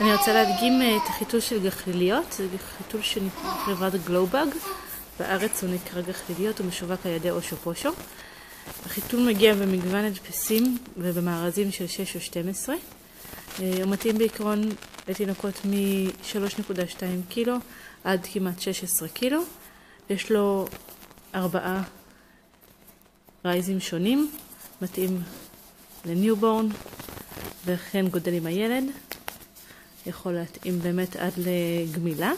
אני רוצה להדגים את החיתול של גחליליות, זה חיתול שנקרא חברת גלובאג, בארץ הוא נקרא גחליליות, הוא משווק על ידי אושו פושו. החיתול מגיע במגוון הדפסים ובמארזים של 6 או 12. הוא מתאים בעיקרון לתינוקות מ-3.2 קילו עד כמעט 16 קילו. יש לו 4 רייזים שונים, מתאים לניובורן, וכן גודל עם הילד. יכול להתאים באמת עד לגמילה.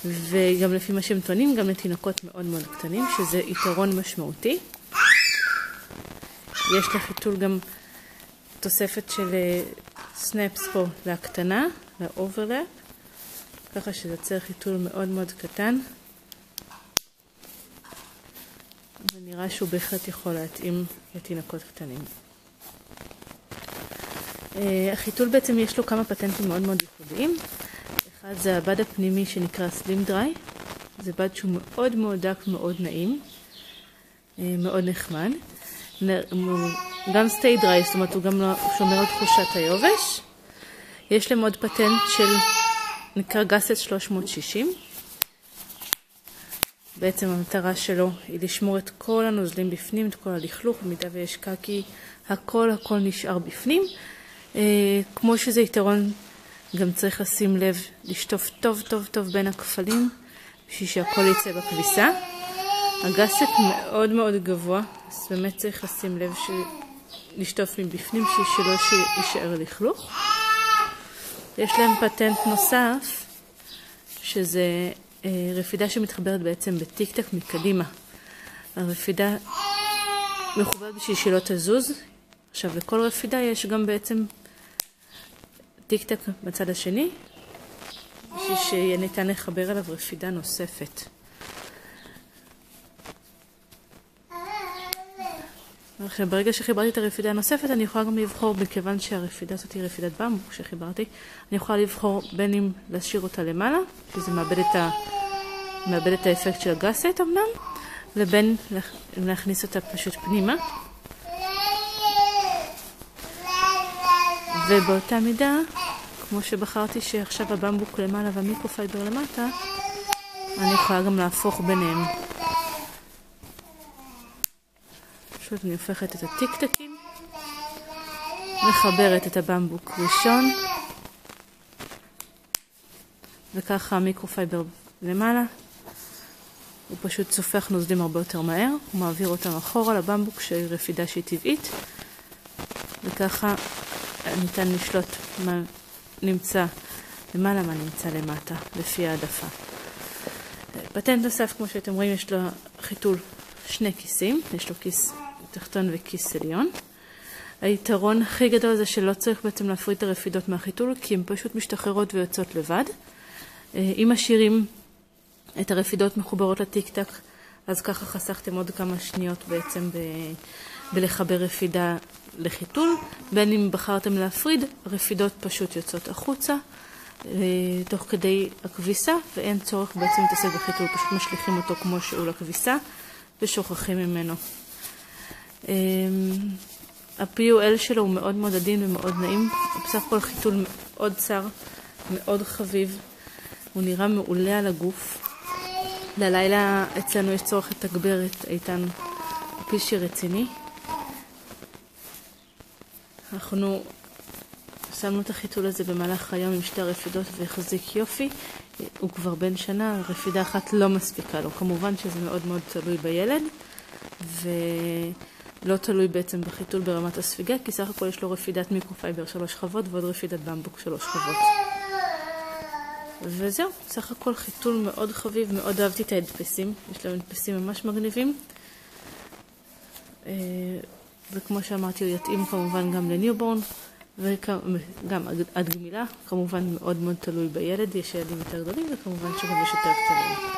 וגם לפי מה שהם טוענים, גם לתינוקות מאוד מאוד קטנים, שזה יתרון משמעותי. יש לחיתול גם תוספת של סנאפס פה להקטנה, לאוברלאפ, ככה שזה יוצר חיתול מאוד מאוד קטן. ונראה שהוא בהחלט יכול להתאים לתינוקות קטנים. החיתול בעצם יש לו כמה פטנטים מאוד מאוד ייחודיים. אחד זה הבד הפנימי שנקרא סלים דריי. זה בד שהוא מאוד מאוד דק, מאוד נעים, מאוד נחמד. גם סטי דריי, זאת אומרת הוא גם שומר על תחושת היובש. יש להם עוד פטנט של נקרא גסט 360. בעצם המטרה שלו היא לשמור את כל הנוזלים בפנים, את כל הלכלוך, במידה ויש קקי, הכל נשאר בפנים. כמו שזה יתרון, גם צריך לשים לב, לשטוף טוב טוב טוב בין הכפלים, בשביל שהכל יצא בכביסה. הגסט מאוד מאוד גבוה, אז באמת צריך לשים לב לשטוף מבפנים, בשביל שלא יישאר לכלוך. יש להם פטנט נוסף, שזה רפידה שמתחברת בעצם בטיק-טק מקדימה. הרפידה מחוברת בשביל שלא תזוז. עכשיו, לכל רפידה יש גם בעצם טיק-טק בצד השני, בשביל שיהיה ניתן לחבר עליו רפידה נוספת. עכשיו, ברגע שחיברתי את הרפידה הנוספת, אני יכולה גם לבחור, מכיוון שהרפידה הזאת היא רפידת במבוק שחיברתי, אני יכולה לבחור בין אם להשאיר אותה למעלה, שזה מאבד את האפקט של הגסט אמנם, לבין להכניס אותה פשוט פנימה. ובאותה מידה, כמו שבחרתי שעכשיו הבמבוק למעלה והמיקרופייבר למטה, אני יכולה גם להפוך ביניהם. פשוט אני הופכת את הטיק-טקים, מחברת את הבמבוק ראשון, וככה המיקרופייבר למעלה. הוא פשוט צופח נוזלים הרבה יותר מהר, הוא מעביר אותם אחורה לבמבוק של רפידה שהיא טבעית, וככה ניתן לשלוט מה נמצא למעלה, מה נמצא למטה, לפי העדפה. פטנט נוסף, כמו שאתם רואים, יש לו חיתול 2 כיסים, יש לו כיס תחתון וכיס עליון. היתרון הכי גדול זה שלא צריך בעצם להפריד את הרפידות מהחיתול, כי הן פשוט משתחררות ויוצאות לבד. אם משאירים את הרפידות מחוברות לטיק-טק, אז ככה חסכתם עוד כמה שניות בעצם בלחבר רפידה לחיתול. בין אם בחרתם להפריד, הרפידות פשוט יוצאות החוצה תוך כדי הכביסה, ואין צורך בעצם להתעסק בחיתול, פשוט משליכים אותו כמו שהוא לכביסה ושוכחים ממנו. ה-PUL שלו הוא מאוד מאוד עדין ומאוד נעים, בסך הכל חיתול מאוד צר, מאוד חביב, הוא נראה מעולה על הגוף. ללילה אצלנו יש צורך לתגבר את איתן פישי רציני. אנחנו שמנו את החיתול הזה במהלך היום עם 2 רפידות והחזיק יופי. הוא כבר בן שנה, רפידה אחת לא מספיקה לו. כמובן שזה מאוד מאוד תלוי בילד, ולא תלוי בעצם בחיתול ברמת הספיגה, כי סך הכל יש לו רפידת מיקרופייבר 3 שכבות ועוד רפידת במבוק 3 שכבות. וזהו, סך הכל חיתול מאוד חביב, מאוד אהבתי את ההדפסים, יש להם הדפסים ממש מגניבים. וכמו שאמרתי, הוא יתאים כמובן גם לניובורן, וגם עד גמילה, כמובן מאוד מאוד תלוי בילד, יש ילדים יותר גדולים וכמובן שגם יש יותר קטנים.